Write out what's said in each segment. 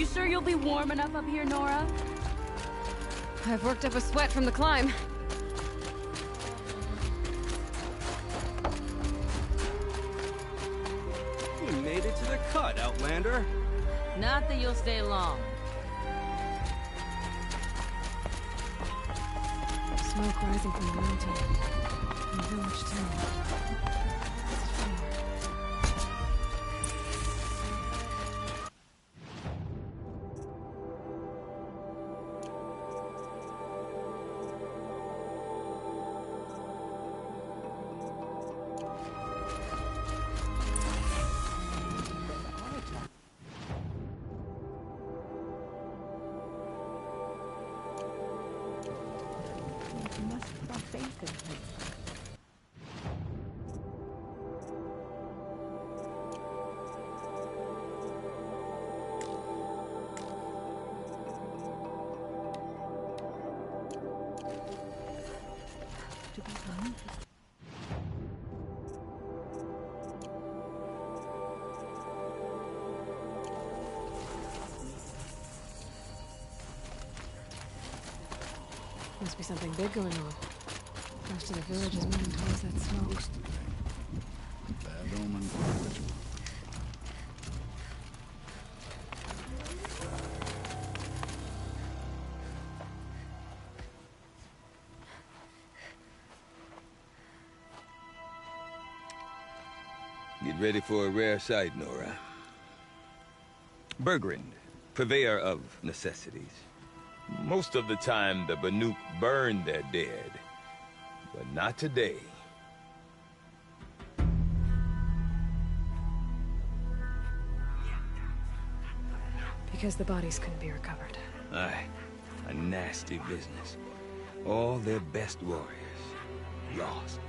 You sure you'll be warm enough up here, Nora? I've worked up a sweat from the climb. You made it to the cut, Outlander. Not that you'll stay long. Smoke rising from the mountain. And the village too. Must be something big going on. Most of the village is moving towards that smoke. Bad omen. Get ready for a rare sight, Nora. Bergrand, purveyor of necessities. Most of the time, the Banuk burn their dead. But not today. Because the bodies couldn't be recovered. Aye, a nasty business. All their best warriors lost.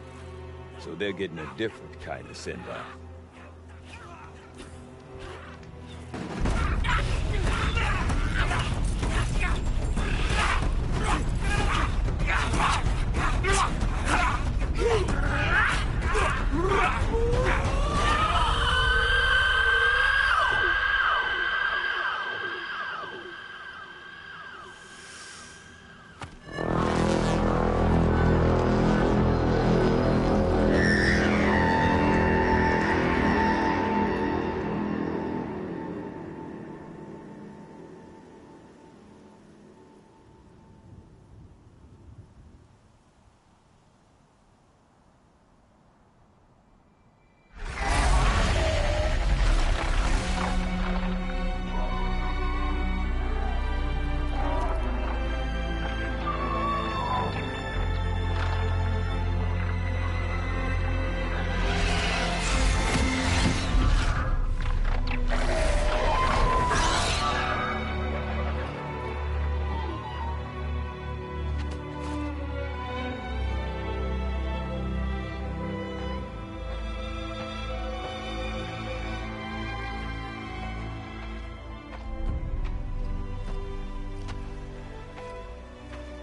So they're getting a different kind of send-off.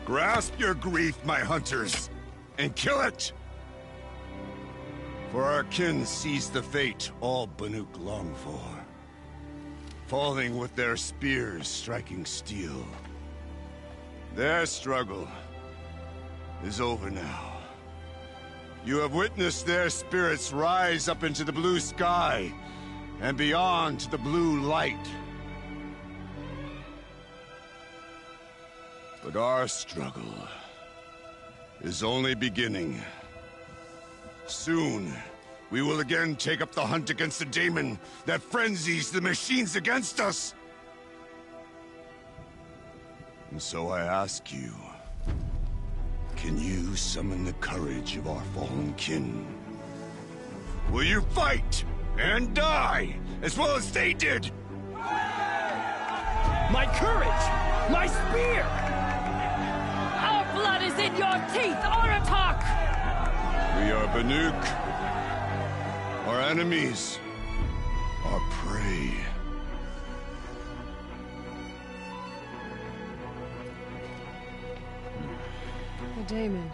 Grasp your grief, my hunters, and kill it! For our kin sees the fate all Banuk long for. Falling with their spears striking steel. Their struggle is over now. You have witnessed their spirits rise up into the blue sky, and beyond to the blue light. But our struggle is only beginning. Soon, we will again take up the hunt against the daemon that frenzies the machines against us. And so I ask you, can you summon the courage of our fallen kin? Will you fight and die as well as they did? My courage! My spear! Our blood is in your teeth, Oratok! We are Banuk. Our enemies are prey. The daemon.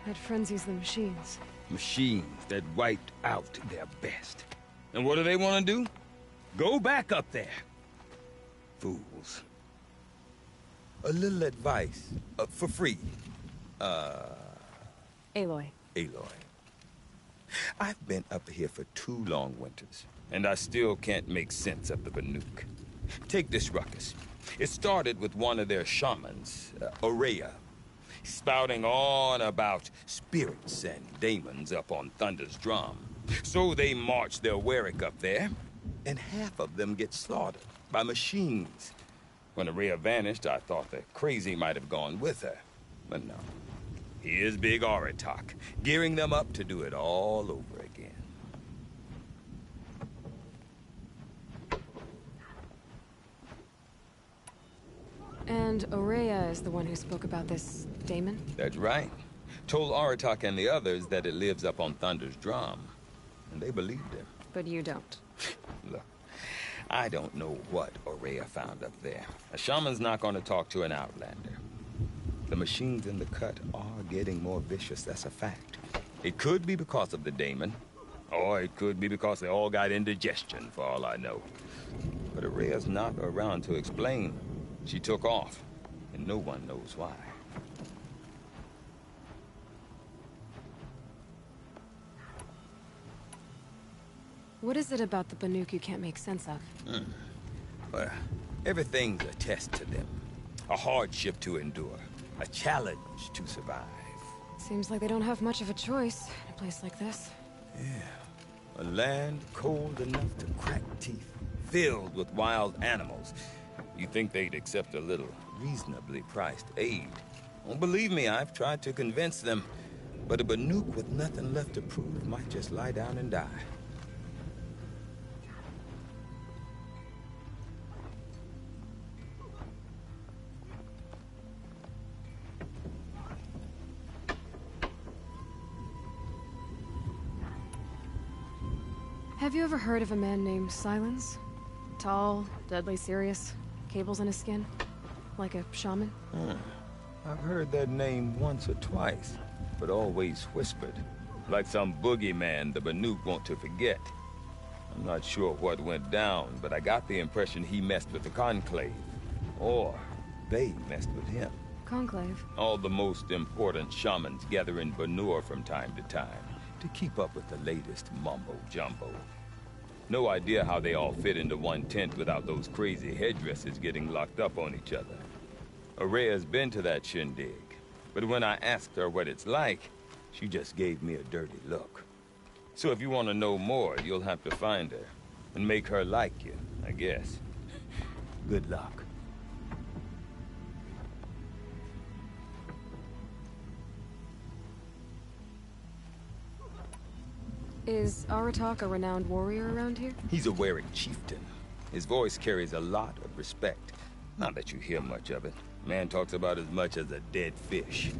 That frenzies the machines. Machines that wiped out their best. And what do they want to do? Go back up there fools. A little advice, for free. Aloy. Aloy. I've been up here for 2 long winters, and I still can't make sense of the Banuk. Take this ruckus. It started with one of their shamans, Aurea, spouting on about spirits and demons up on Thunder's drum. So they march their Warwick up there, and half of them get slaughtered by machines. When Aurea vanished, I thought the crazy might have gone with her, but no. Here's Big Aratak, gearing them up to do it all over again. And Aurea is the one who spoke about this daemon? That's right. Told Aratak and the others that it lives up on Thunder's drum, and they believed him. But you don't. Look, I don't know what Aurea found up there. A shaman's not going to talk to an outlander. The machines in the cut are getting more vicious, that's a fact. It could be because of the daemon, or it could be because they all got indigestion, for all I know. But Aurea's not around to explain. She took off, and no one knows why. What is it about the Banuk you can't make sense of? Well, everything's a test to them. A hardship to endure. A challenge to survive. Seems like they don't have much of a choice in a place like this. Yeah. A land cold enough to crack teeth, filled with wild animals. You think they'd accept a little reasonably priced aid. Don't believe me, I've tried to convince them. But a Banuk with nothing left to prove might just lie down and die. Have you ever heard of a man named Silence? Tall, deadly serious, cables in his skin, like a shaman? I've heard that name once or twice, but always whispered. Like some boogeyman the Banuk want to forget. I'm not sure what went down, but I got the impression he messed with the Conclave. Or they messed with him. Conclave? All the most important shamans gather in Banur from time to time to keep up with the latest mumbo-jumbo. No idea how they all fit into one tent without those crazy headdresses getting locked up on each other. Aurea's been to that shindig, but when I asked her what it's like, she just gave me a dirty look. So if you want to know more, you'll have to find her and make her like you, I guess. Good luck. Is Aratak a renowned warrior around here? He's a Warwick chieftain. His voice carries a lot of respect. Not that you hear much of it. Man talks about as much as a dead fish.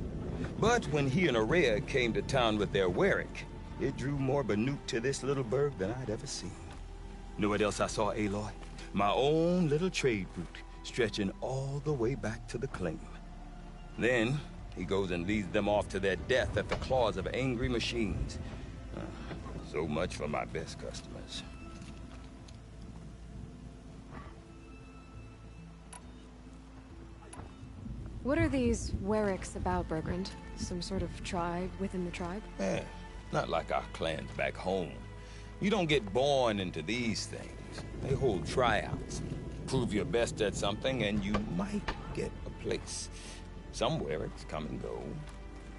But when he and Aurea came to town with their Warwick, it drew more Banuk to this little burg than I'd ever seen. Know what else I saw, Aloy? My own little trade route, stretching all the way back to the claim. Then, he goes and leads them off to their death at the claws of angry machines. So much for my best customers. What are these Warwicks about, Bergrand? Some sort of tribe within the tribe? Not like our clans back home. You don't get born into these things. They hold tryouts. Prove your best at something and you might get a place. Some Warwicks come and go.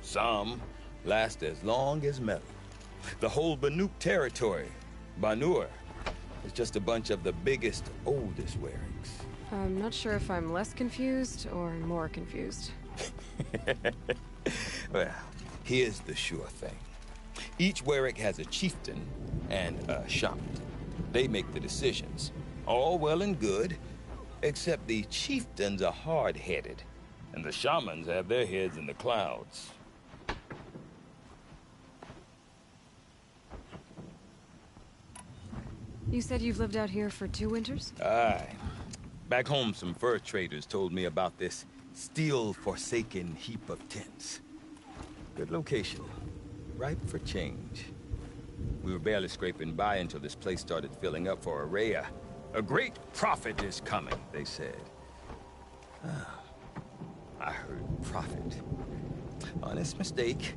Some last as long as metal. The whole Banuk territory, Banur, is just a bunch of the biggest, oldest Warwicks. I'm not sure if I'm less confused or more confused. Well, here's the sure thing. Each Warwick has a chieftain and a shaman. They make the decisions. All well and good, except the chieftains are hard-headed, and the shamans have their heads in the clouds. You said you've lived out here for 2 winters? Aye. Back home, some fur traders told me about this steel-forsaken heap of tents. Good location. Ripe for change. We were barely scraping by until this place started filling up for Aurea. A great prophet is coming, they said. I heard prophet. Honest mistake.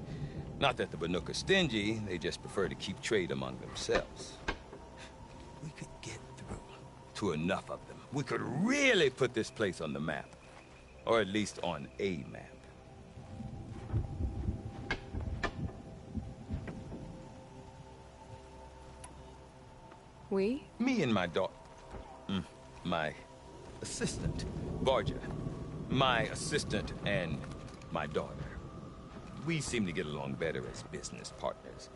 Not that the Banuk are stingy, they just prefer to keep trade among themselves. We could get through to enough of them. We could really put this place on the map. Or at least on a map. We? Me and my daughter. My assistant, Barja. My assistant and my daughter. We seem to get along better as business partners.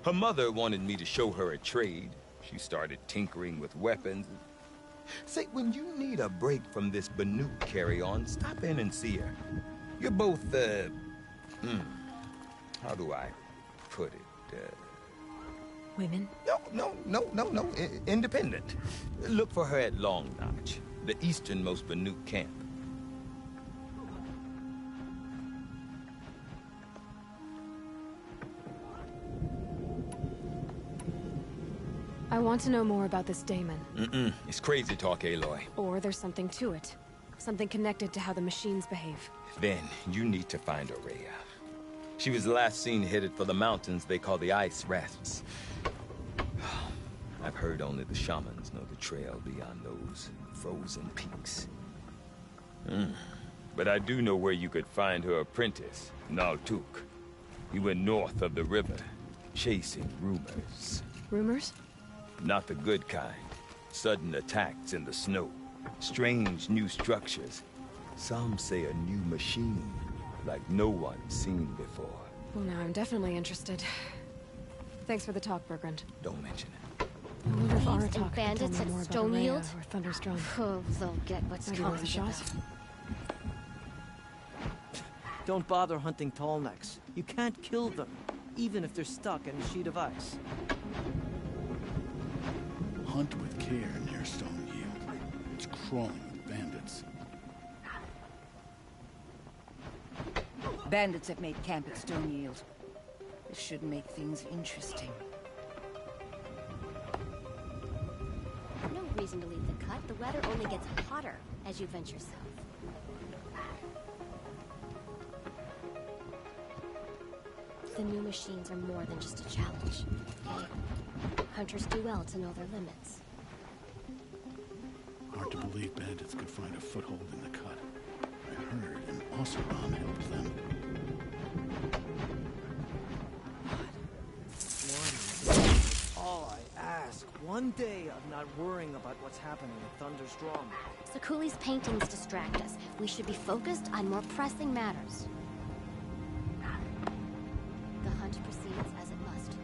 Her mother wanted me to show her a trade. She started tinkering with weapons. Say, when you need a break from this Banuk carry-on, stop in and see her. You're both, how do I put it? Women? No. Independent. Look for her at Long Notch, the easternmost Banuk camp. I want to know more about this Damon. It's crazy talk, Aloy. Or there's something to it. Something connected to how the machines behave. Then, you need to find Aurea. She was last seen headed for the mountains they call the Ice Rasps. I've heard only the shamans know the trail beyond those frozen peaks. But I do know where you could find her apprentice, Naltuk. He went north of the river, chasing rumors. Rumors? Not the good kind. Sudden attacks in the snow. Strange new structures. Some say a new machine, like no one's seen before. Well, now I'm definitely interested. Thanks for the talk, Bergrand. Don't mention it. I wonder if Thieves Aratak and can tell bandits me at more about Stone Aurea Yield? or Thunder's Drum. Oh, they'll get what's Maybe coming worth a to shot? them. Don't bother hunting tallnecks. You can't kill them, even if they're stuck in a sheet of ice. Hunt with care near Stone Yield. It's crawling with bandits. Bandits have made camp at Stone Yield. This should make things interesting. No reason to leave the cut. The weather only gets hotter as you venture south. The new machines are more than just a challenge, okay? Hunters do well to know their limits. Hard to believe bandits could find a foothold in the cut. I heard an Oseram helped them. All I ask. One day of not worrying about what's happening at Thunder's Drum. Sakuli's paintings distract us. We should be focused on more pressing matters. The hunt proceeds as it must.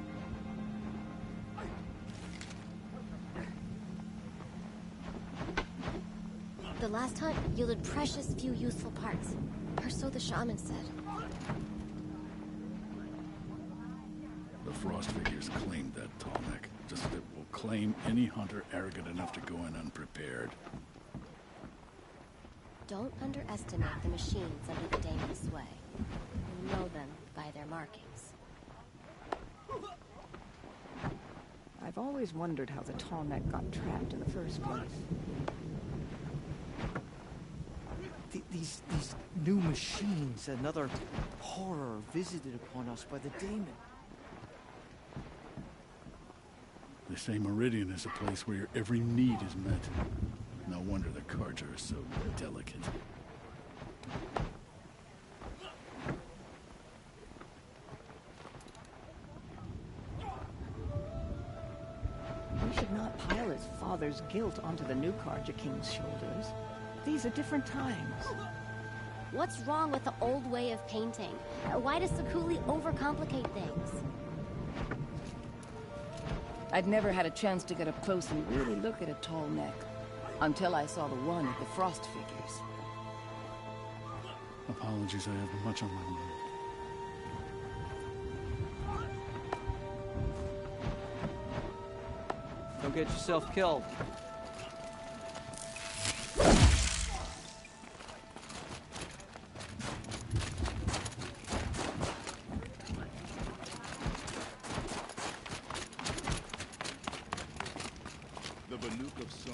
The last hunt yielded precious few useful parts, or so the shaman said. The Frost figures claimed that Tallneck. Just that will claim any hunter arrogant enough to go in unprepared. Don't underestimate the machines under the Damon's sway. You know them by their markings. I've always wondered how the Tallneck got trapped in the first place. These new machines, another horror visited upon us by the Damon. They say Meridian is a place where your every need is met. No wonder the Carja are so delicate. We should not pile his father's guilt onto the new Karja King's shoulders. These are different times. What's wrong with the old way of painting? Why does Sakuli overcomplicate things? I'd never had a chance to get up close and really look at a tall neck. Until I saw the one at the Frost figures. Apologies, I have much on my mind. Don't get yourself killed. The Banuk of Song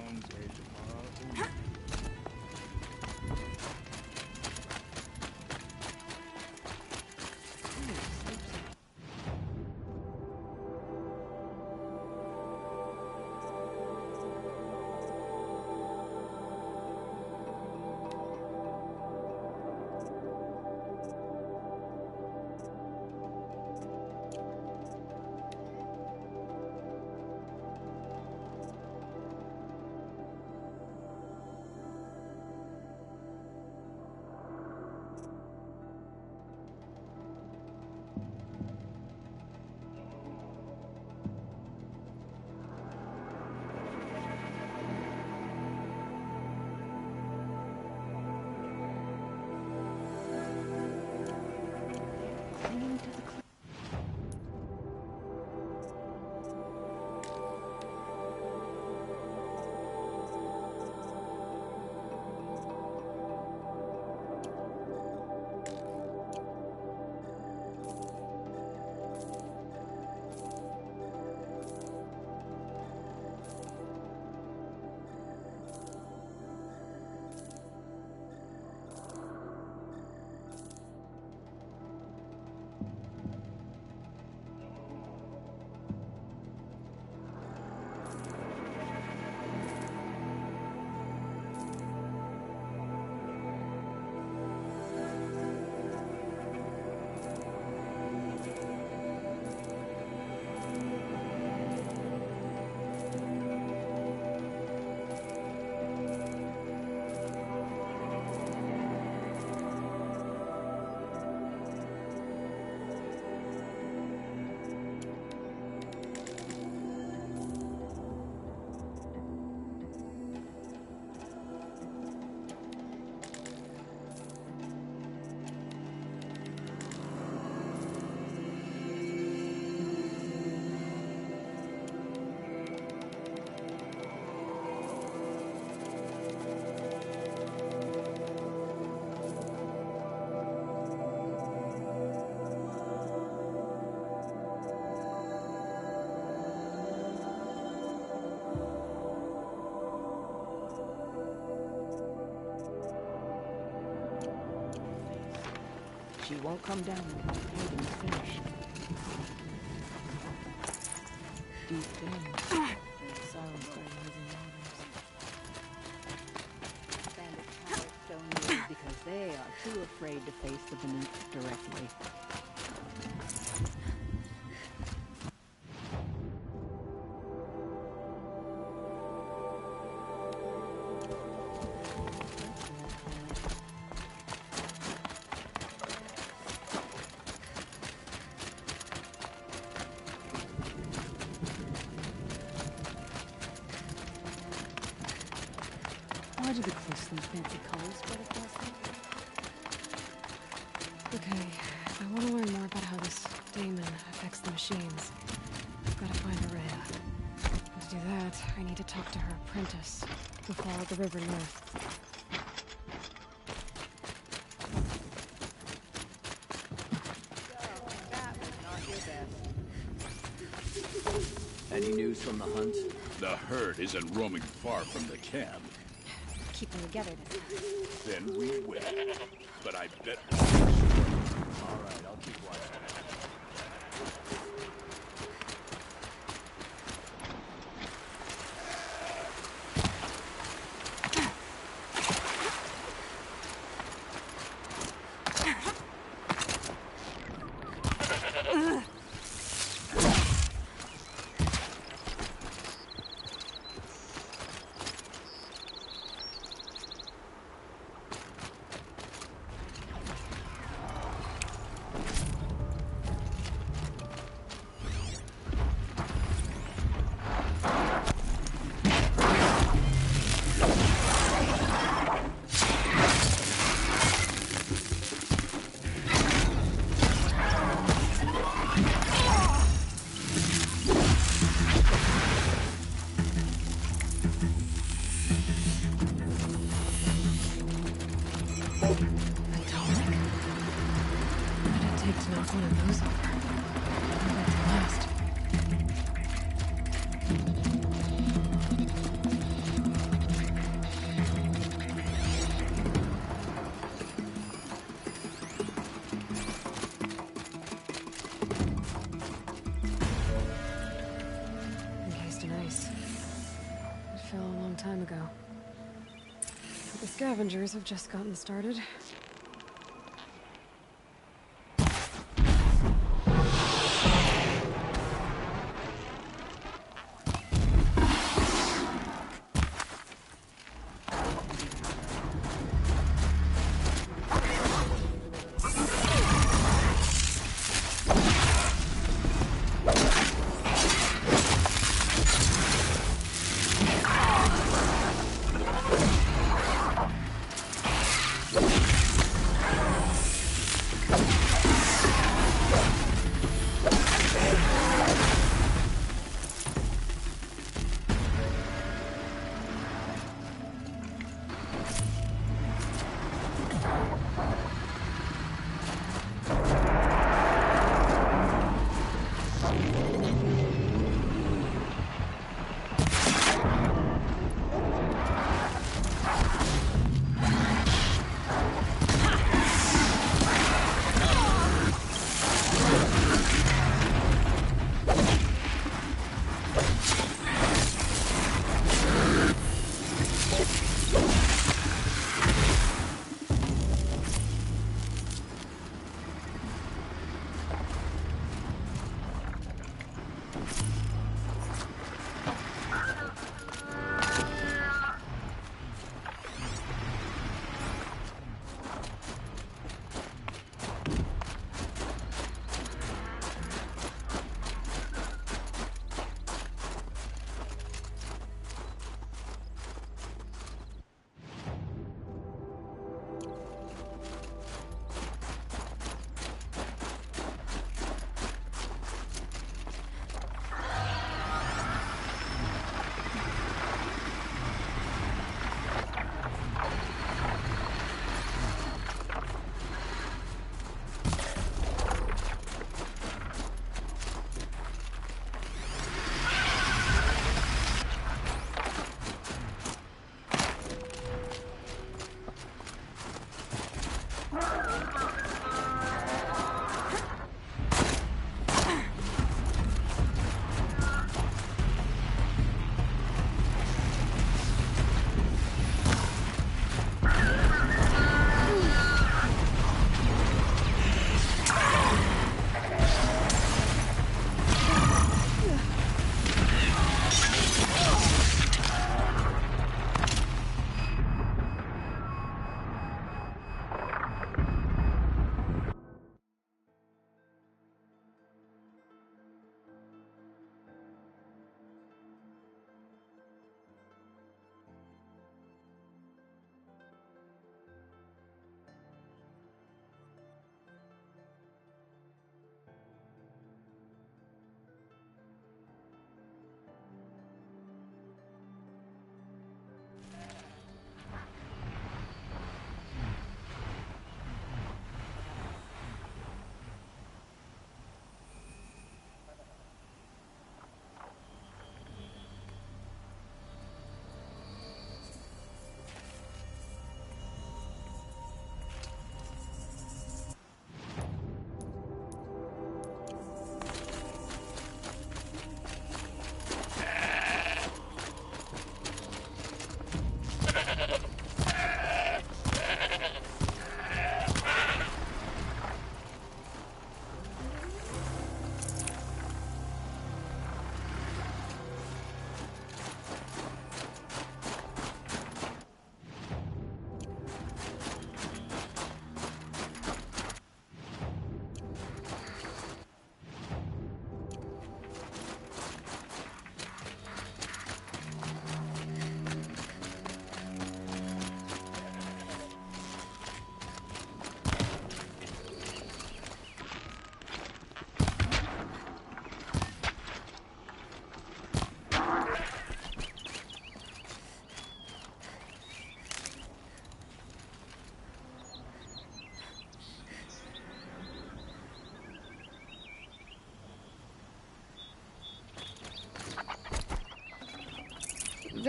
She won't come down until the painting's finished. Deep down, Silence started using knives. Bandit cowards don't use because they are too afraid to face the Banuk directly. Why do the cliffs and fancy colors spread across them? Okay, if I want to learn more about how this daemon affects the machines, I've got to find Araya. And to do that, I need to talk to her apprentice, who followed the river north. Any news from the hunt? The herd isn't roaming far from the camp. Keep them together this time. Then we will. But I bet... All right, I'll keep watching. One of those over. How about the last? scavengers have just gotten started.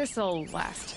This'll last.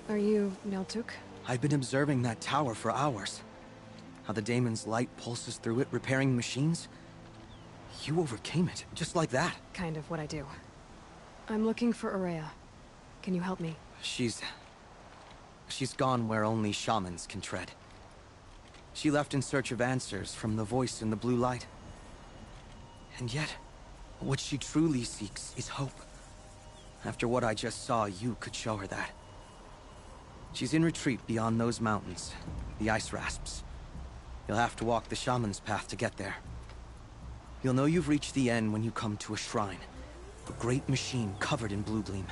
Are you Neltuk? I've been observing that tower for hours. How the daemon's light pulses through it, repairing machines. You overcame it, just like that. Kind of what I do. I'm looking for Aurea. Can you help me? She's gone where only shamans can tread. She left in search of answers from the voice in the blue light. And yet, what she truly seeks is hope. After what I just saw, you could show her that. She's in retreat beyond those mountains, the ice rasps. You'll have to walk the shaman's path to get there. You'll know you've reached the end when you come to a shrine, a great machine covered in blue gleam.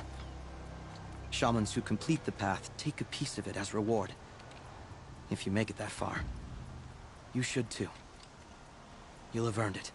Shamans who complete the path take a piece of it as reward. If you make it that far, you should too. You'll have earned it.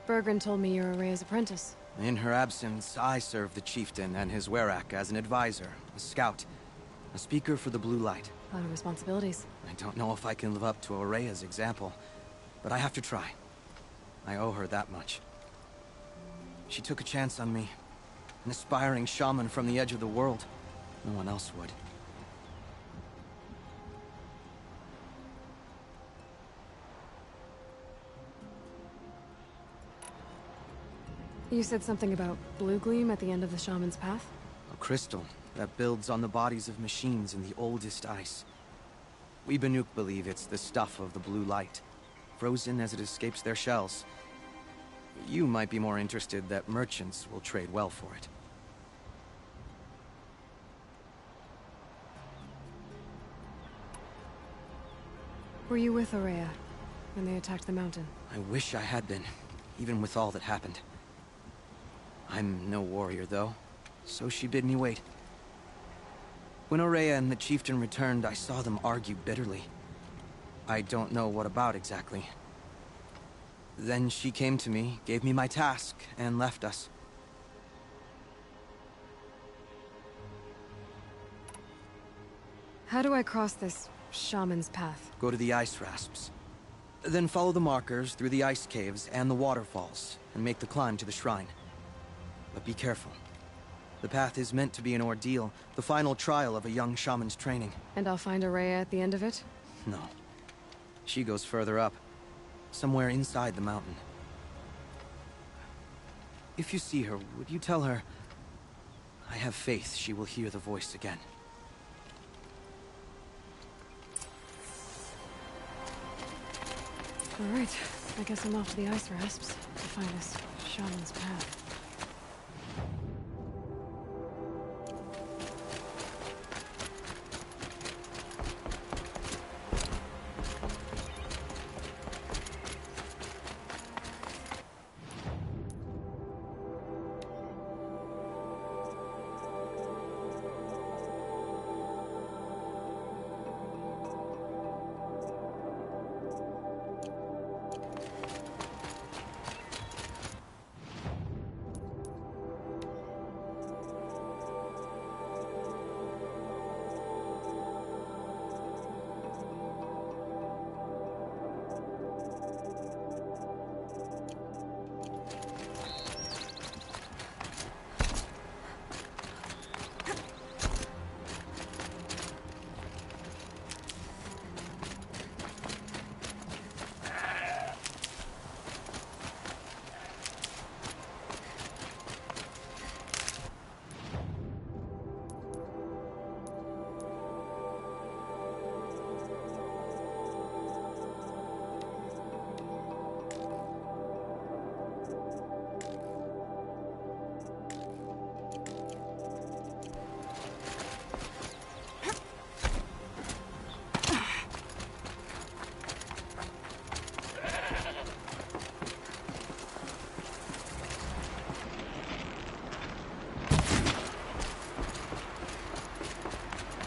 Bergren told me you're Aurea's apprentice. In her absence, I serve the chieftain and his werak as an advisor, a scout, a speaker for the blue light. A lot of responsibilities. I don't know if I can live up to Aurea's example, but I have to try. I owe her that much. She took a chance on me, an aspiring shaman from the edge of the world. No one else would. You said something about blue gleam at the end of the shaman's path? A crystal that builds on the bodies of machines in the oldest ice. We Banuk believe it's the stuff of the blue light, frozen as it escapes their shells. You might be more interested that merchants will trade well for it. Were you with Aurea when they attacked the mountain? I wish I had been, even with all that happened. I'm no warrior, though, so she bid me wait. When Aurea and the chieftain returned, I saw them argue bitterly. I don't know what about exactly. Then she came to me, gave me my task, and left us. How do I cross this shaman's path? Go to the ice rasps. Then follow the markers through the ice caves and the waterfalls, and make the climb to the shrine. But be careful. The path is meant to be an ordeal, the final trial of a young shaman's training. And I'll find Aurea at the end of it? No. She goes further up. Somewhere inside the mountain. If you see her, would you tell her... I have faith she will hear the voice again. All right, I guess I'm off to the ice rasps to find this shaman's path.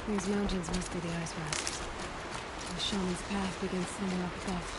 These mountains must be the ice rasps. The shaman's path begins somewhere up above.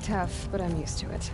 Tough, but I'm used to it.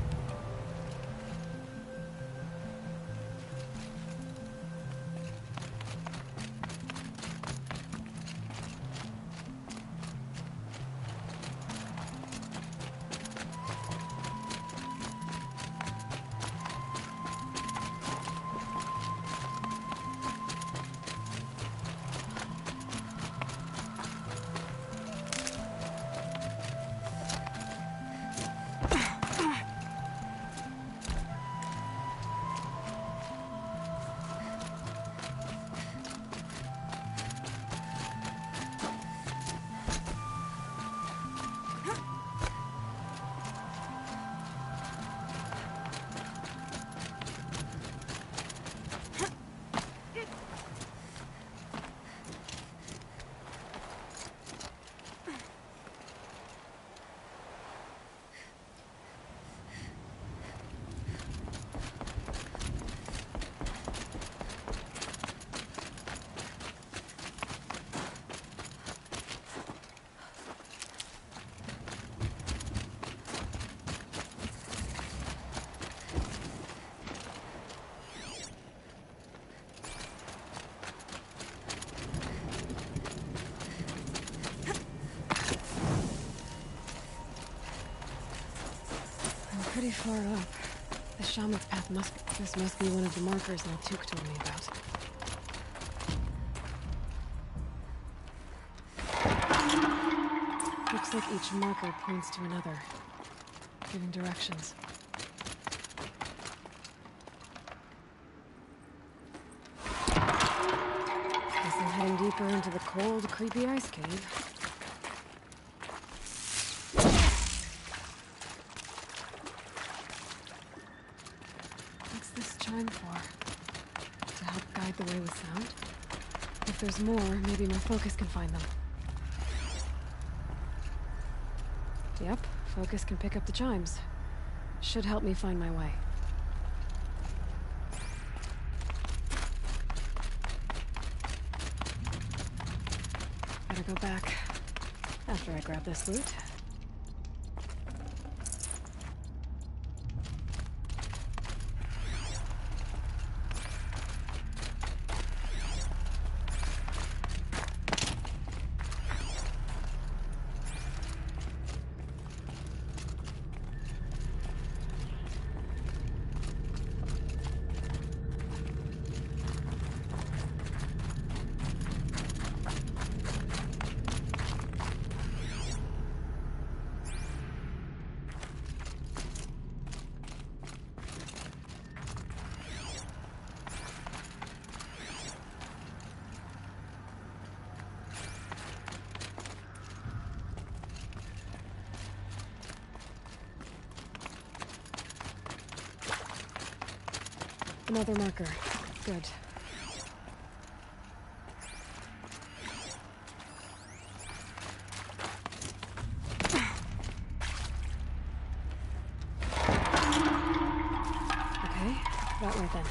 pretty far up. The shaman's path this must be one of the markers Naltuk told me about. Looks like each marker points to another, giving directions. Guess I'm heading deeper into the cold, creepy ice cave. What's this chime for? To help guide the way with sound? If there's more, maybe my focus can find them. Yep, focus can pick up the chimes. Should help me find my way. Better go back after I grab this loot. Another marker. Good. Okay, that way then.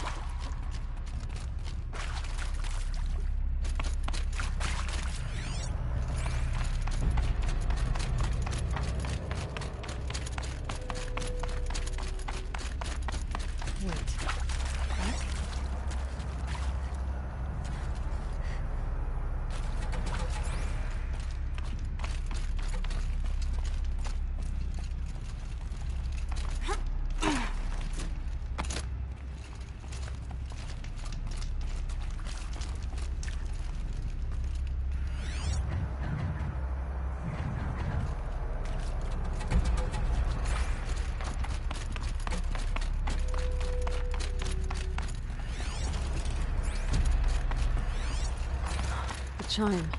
Chime.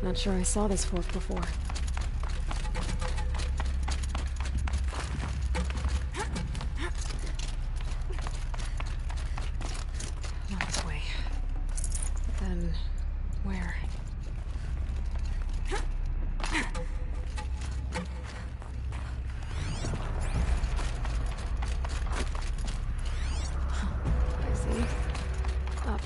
Not sure I saw this fork before. Not this way. Then where? I see. Up.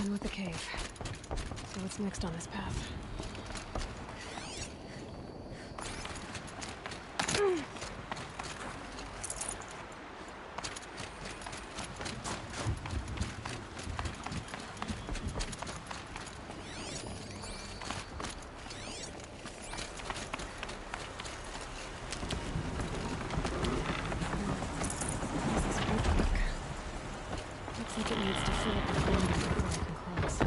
Done with the cave. So what's next on this path? Looks like it needs to fill up with water before I can cross.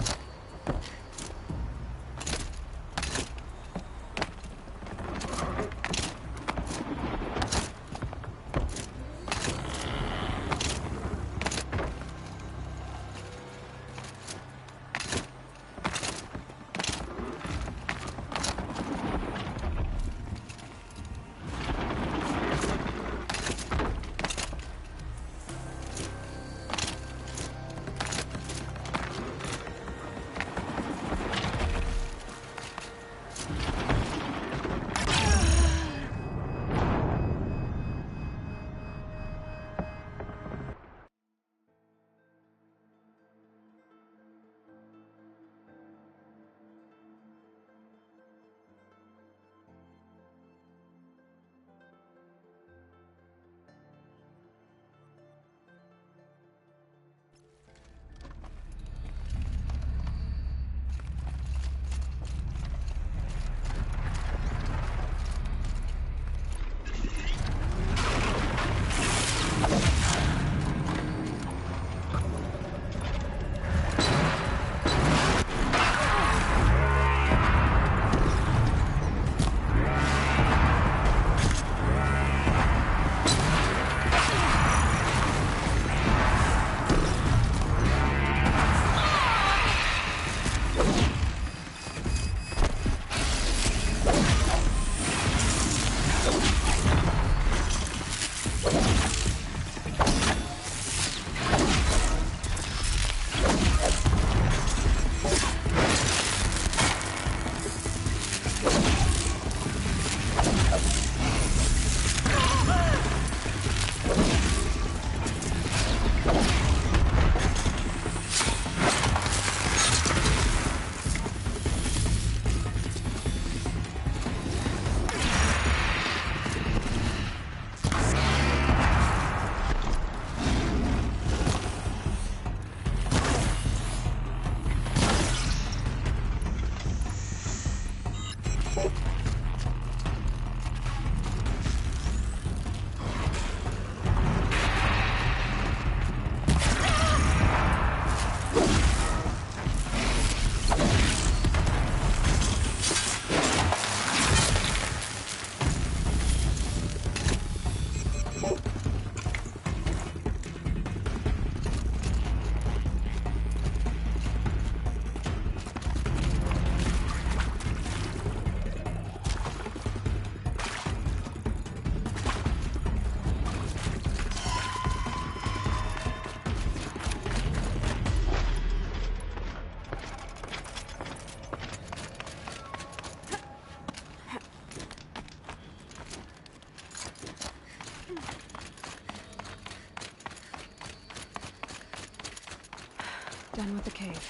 Done with the cave.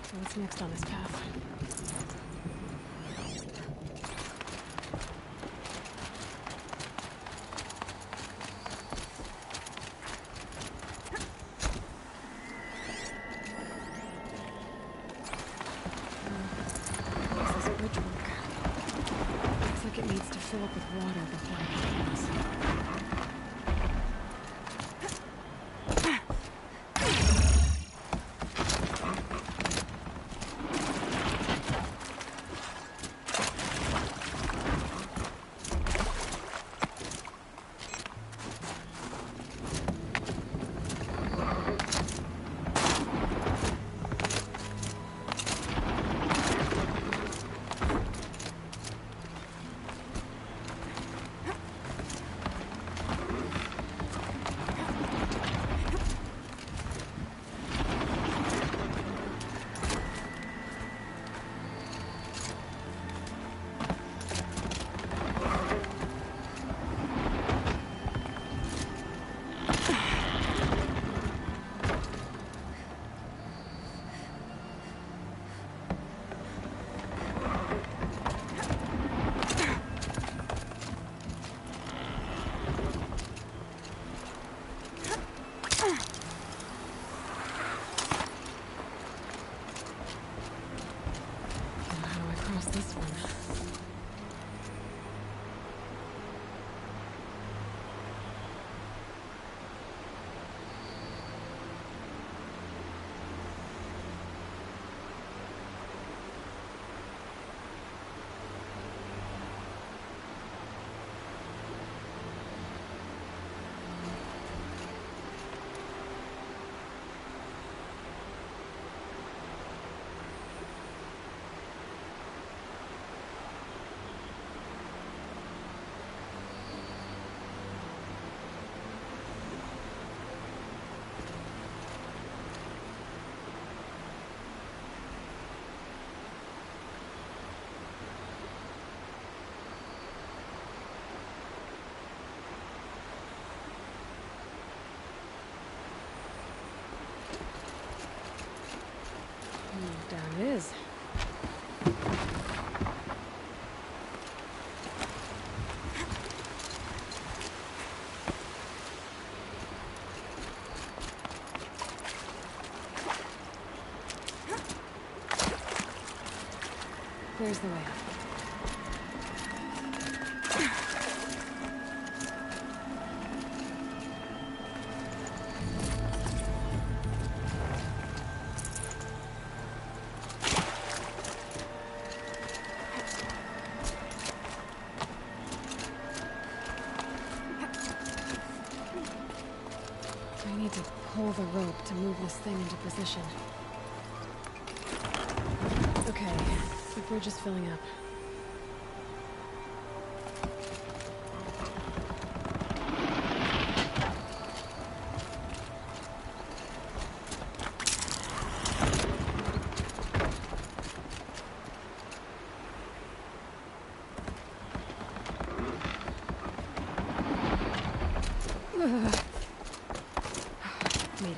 So what's next on this path? How's this bridge work? Looks like it needs to fill up with water before I can cross. this one? Down it is. There's the way up. I need to pull the rope to move this thing into position. Okay, the bridge is filling up. Made it.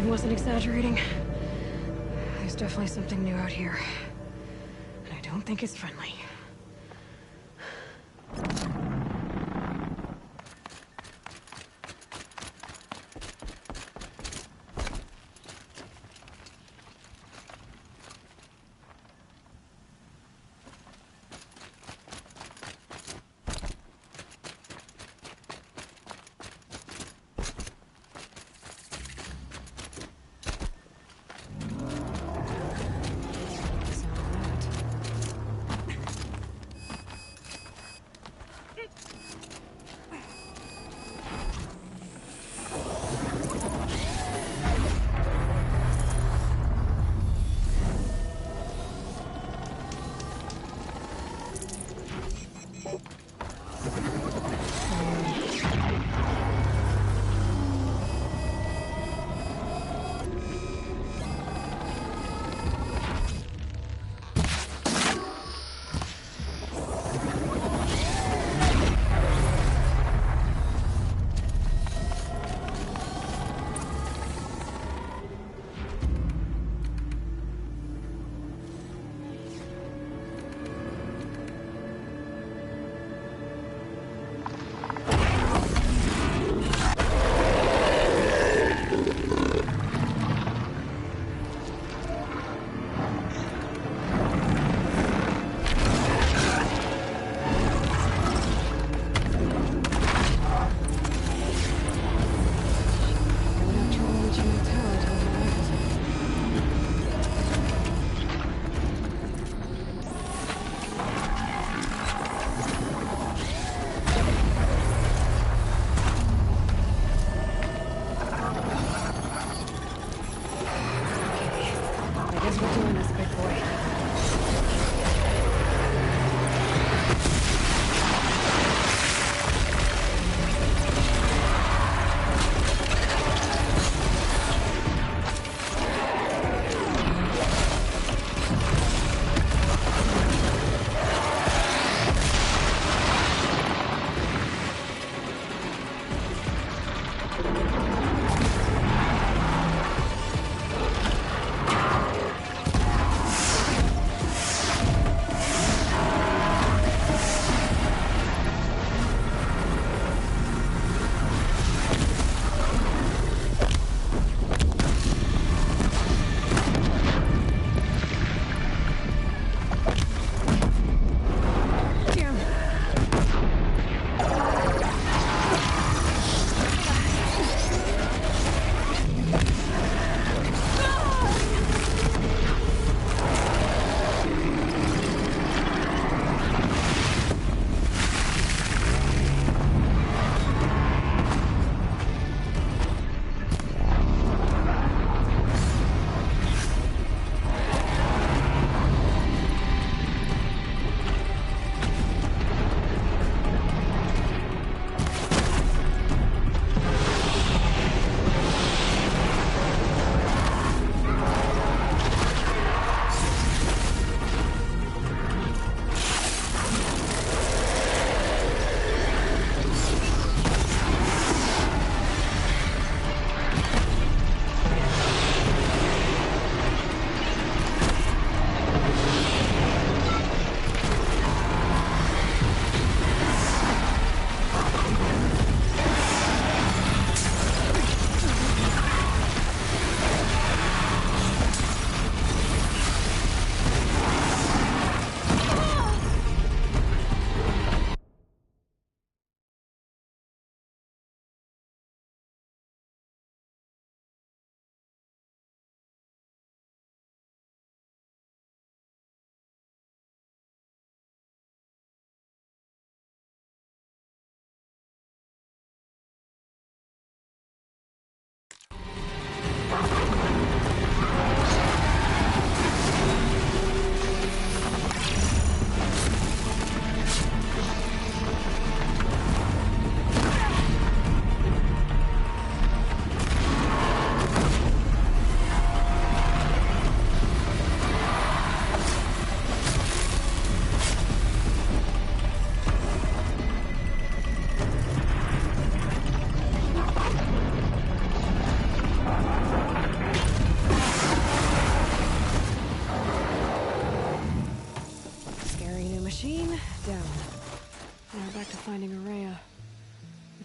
Wasn't exaggerating. There's definitely something new out here. And I don't think it's friendly.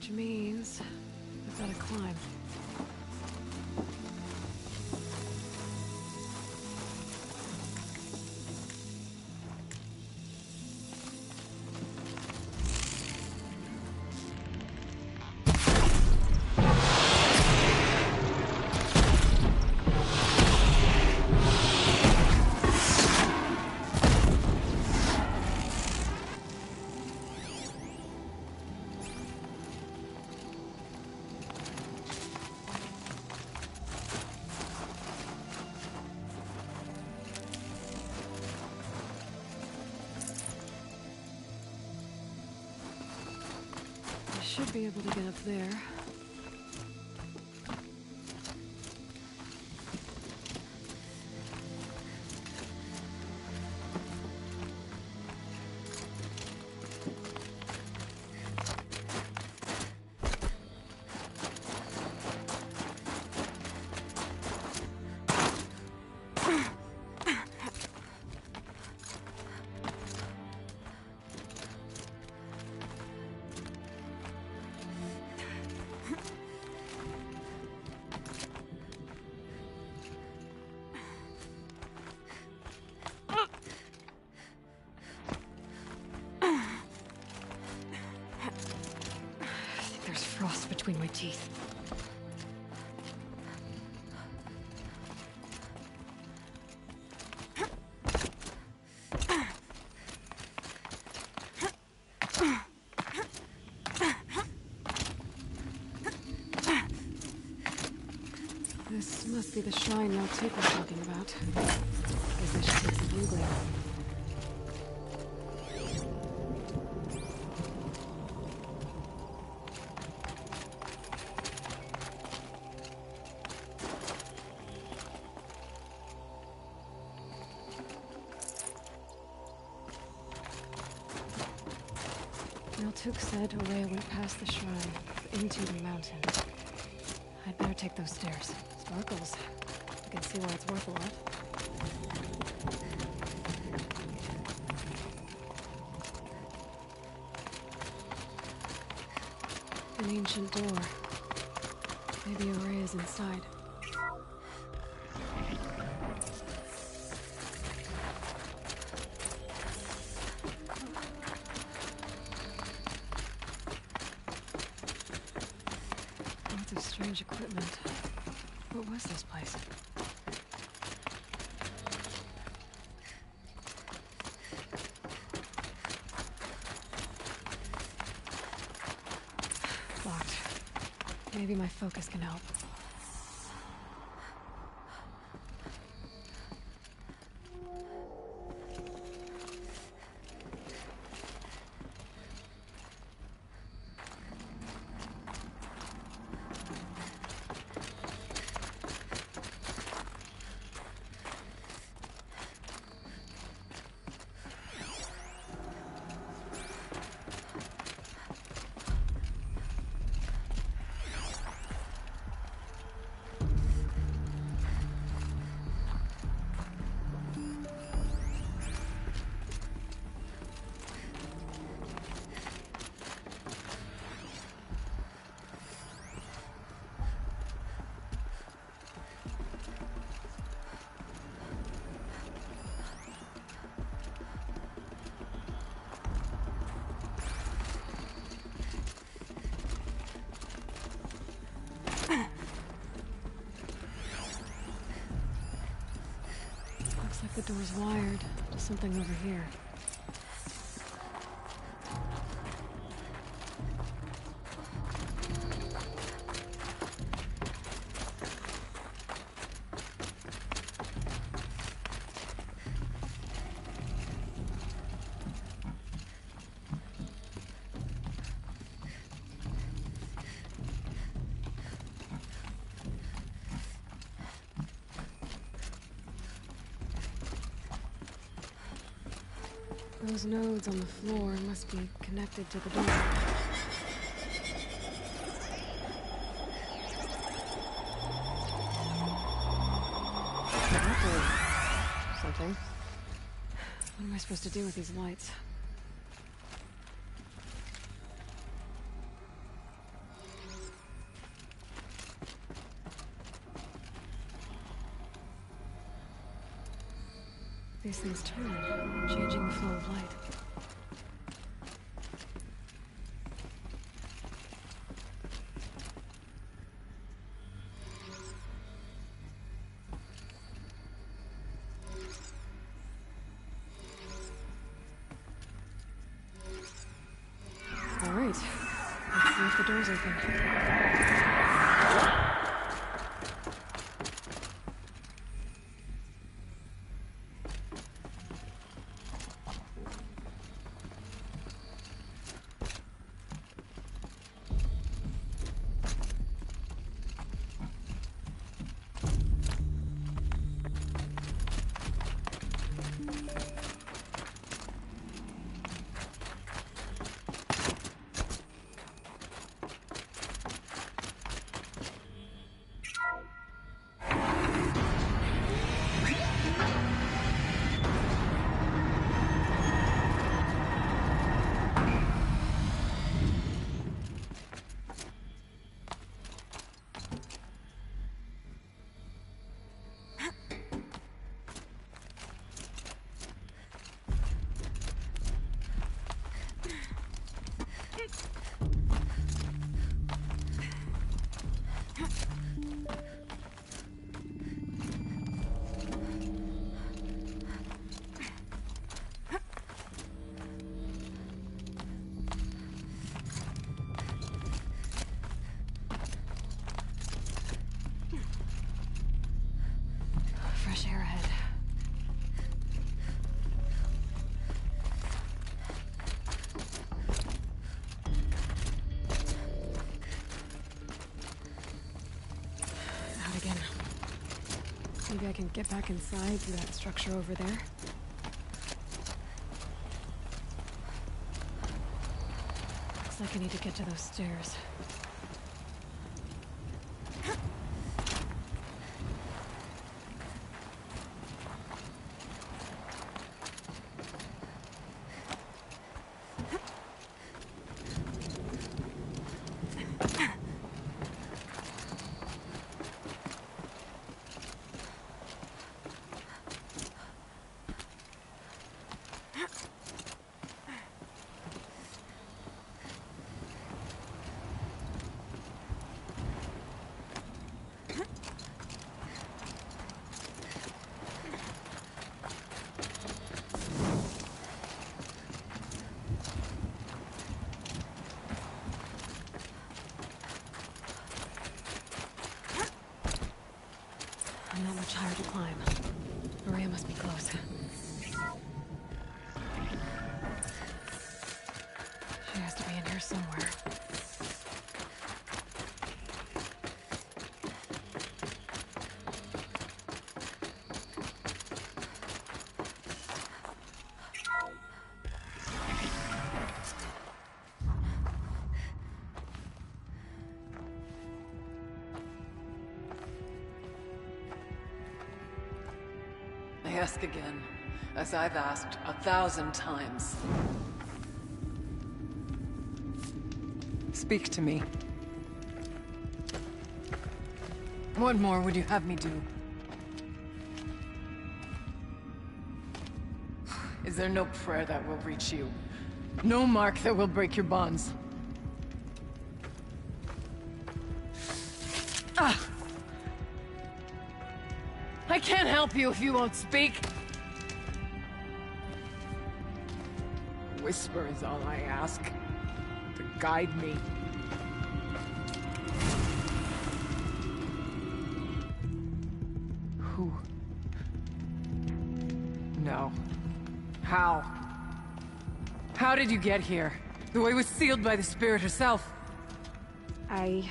Which means I've got to climb. Should be able to get up there. Frost between my teeth. This must be the shrine Maltuk was talking about. Guess I should take some blue gleam. Maltuk said Orea went past the shrine, into the mountain. I'd better take those stairs. Sparkles. I can see why it's worth a lot. An ancient door. Maybe Orea's inside. Strange equipment. What was this place? Locked. Maybe my focus can help. The door's wired to something over here. Those nodes on the floor must be connected to the door. Something. What am I supposed to do with these lights? These things turn, changing the flow of light. All right, let's see if the door's open. Fresh air ahead. Out again. Maybe I can get back inside through that structure over there. Looks like I need to get to those stairs. Not much higher to climb. Maria must be close. She has to be in here somewhere. I ask again, as I've asked 1,000 times. Speak to me. What more would you have me do? Is there no prayer that will reach you? No mark that will break your bonds? Ah! I can't help you if you won't speak. Whisper is all I ask. To guide me. Who? No. How? How did you get here? The way was sealed by the spirit herself. I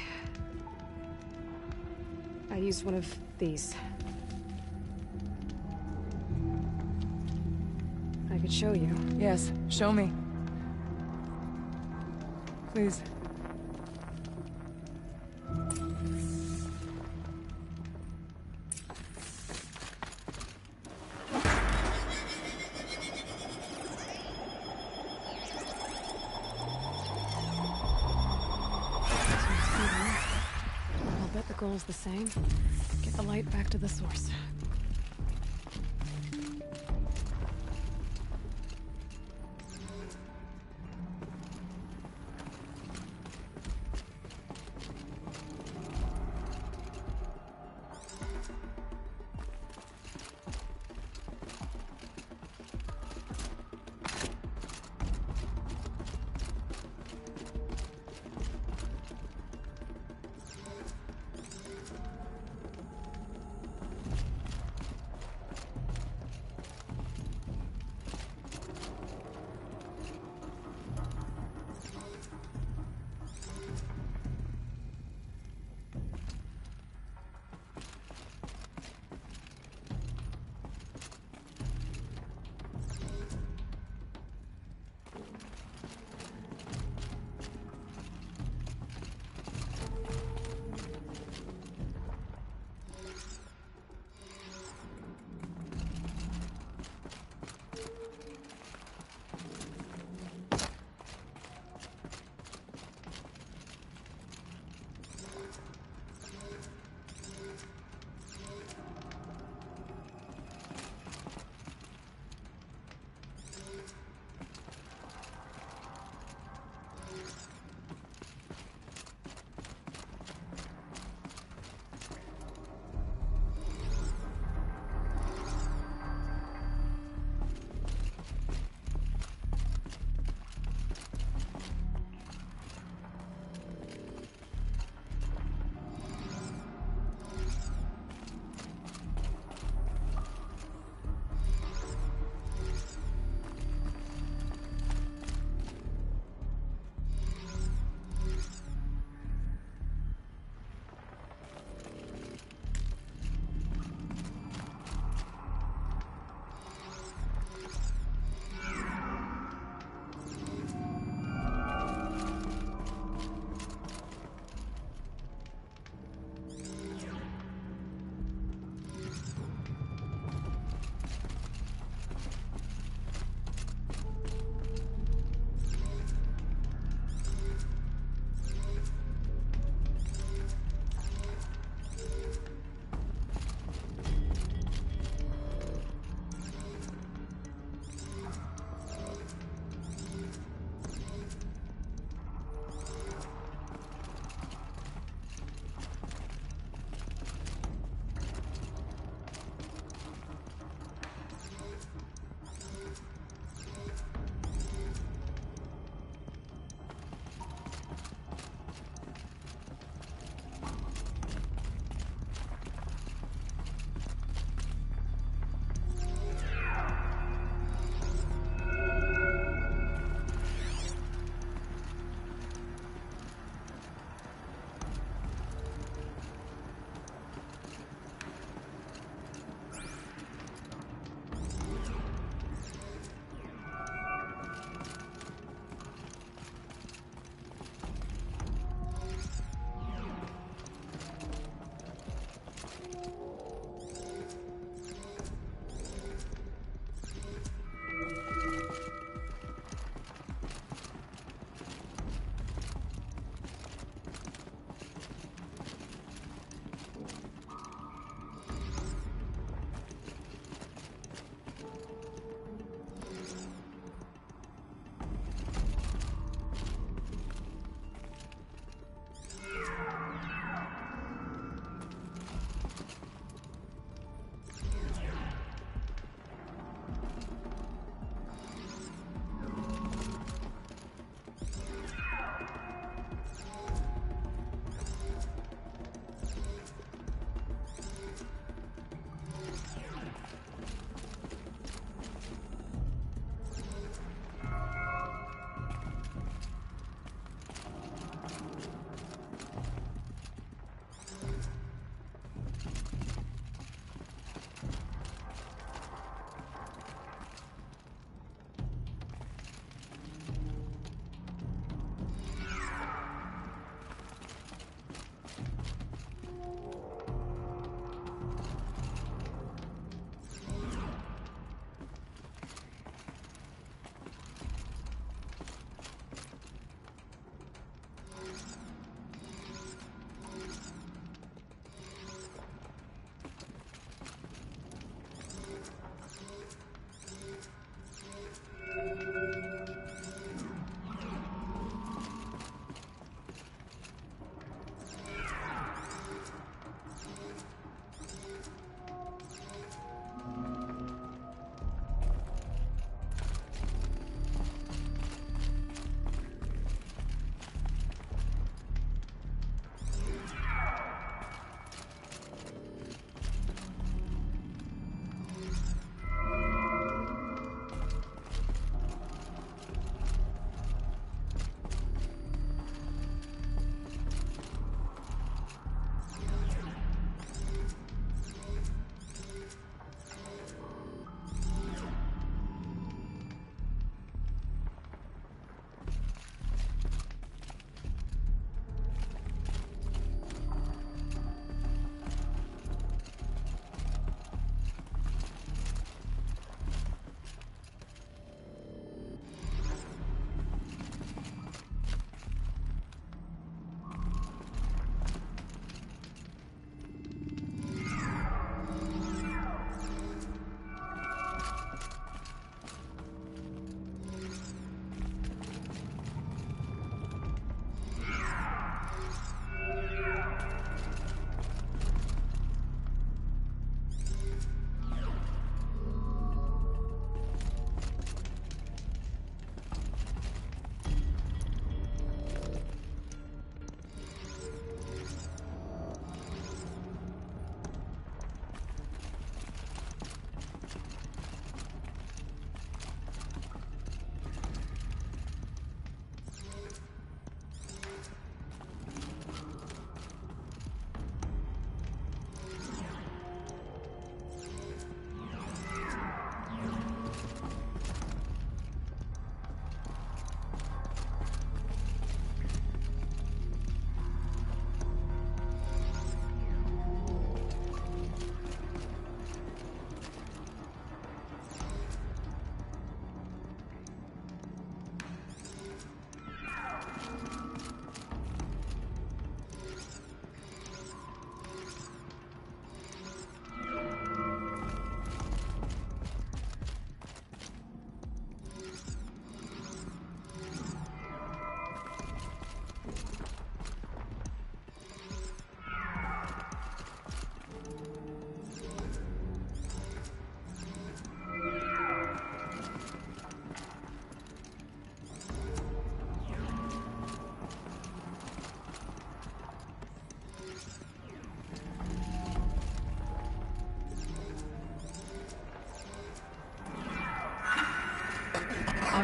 used one of these. I could show you. Yes, show me. Please. I'll bet the goal's the same. Get the light back to the source.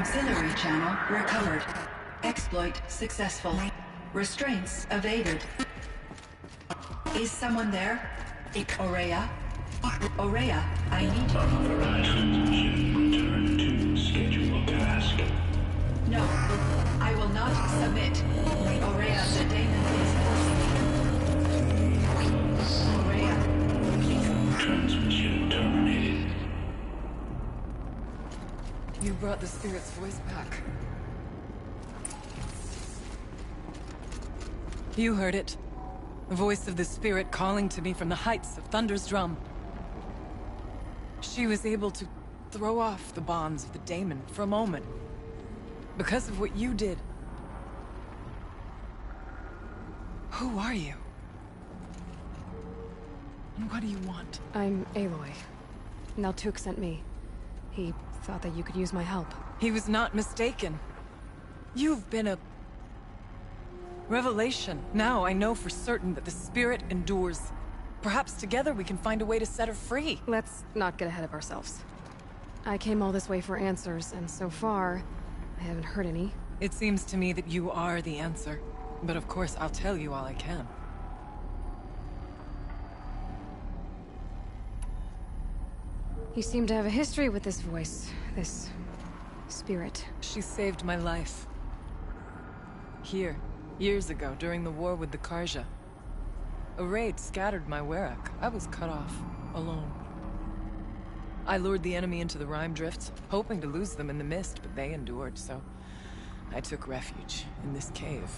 Auxiliary channel recovered. Exploit successful. Restraints evaded. Is someone there? Aurea? Aurea, I need you. Return to scheduled task. No, I will not submit. Aurea, the daemon is forcing me. Aurea. Transmission terminated. You brought the spirit's voice back. You heard it. The voice of the spirit calling to me from the heights of Thunder's drum. She was able to throw off the bonds of the daemon for a moment. Because of what you did. Who are you? And what do you want? I'm Aloy. Naltuk sent me. He thought that you could use my help. He was not mistaken. You've been a revelation. Now I know for certain that the spirit endures. Perhaps together we can find a way to set her free. Let's not get ahead of ourselves. I came all this way for answers, and so far, I haven't heard any. It seems to me that you are the answer. But of course, I'll tell you all I can. You seem to have a history with this voice, this spirit. She saved my life. Here, years ago, during the war with the Karja. A raid scattered my Werak. I was cut off, alone. I lured the enemy into the Rime Drifts, hoping to lose them in the mist, but they endured, so I took refuge in this cave.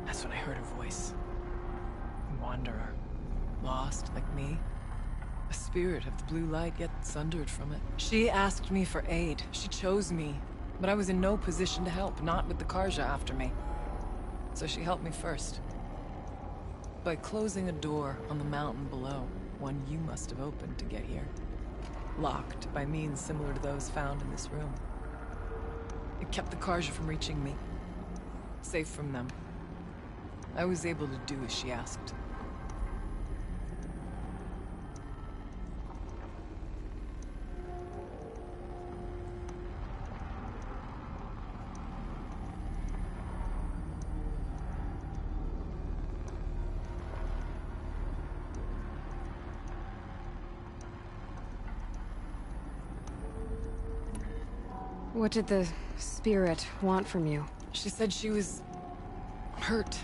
That's when I heard her voice. A wanderer. Lost, like me. A spirit of the blue light, yet sundered from it. She asked me for aid. She chose me. But I was in no position to help, not with the Karja after me. So she helped me first. By closing a door on the mountain below, one you must have opened to get here. Locked by means similar to those found in this room. It kept the Karja from reaching me. Safe from them. I was able to do as she asked. What did the spirit want from you? She said she was hurt.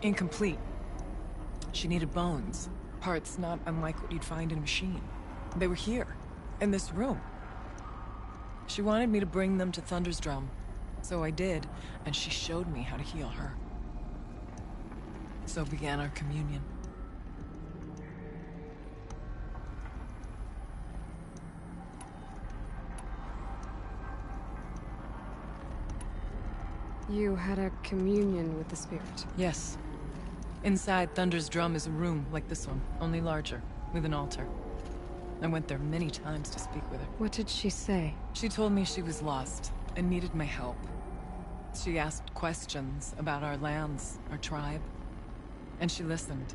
Incomplete. She needed bones. Parts not unlike what you'd find in a machine. They were here, in this room. She wanted me to bring them to Thunder's drum. So I did, and she showed me how to heal her. So began our communion. You had a communion with the spirit? Yes. Inside Thunder's drum is a room like this one, only larger, with an altar. I went there many times to speak with her. What did she say? She told me she was lost and needed my help. She asked questions about our lands, our tribe. And she listened.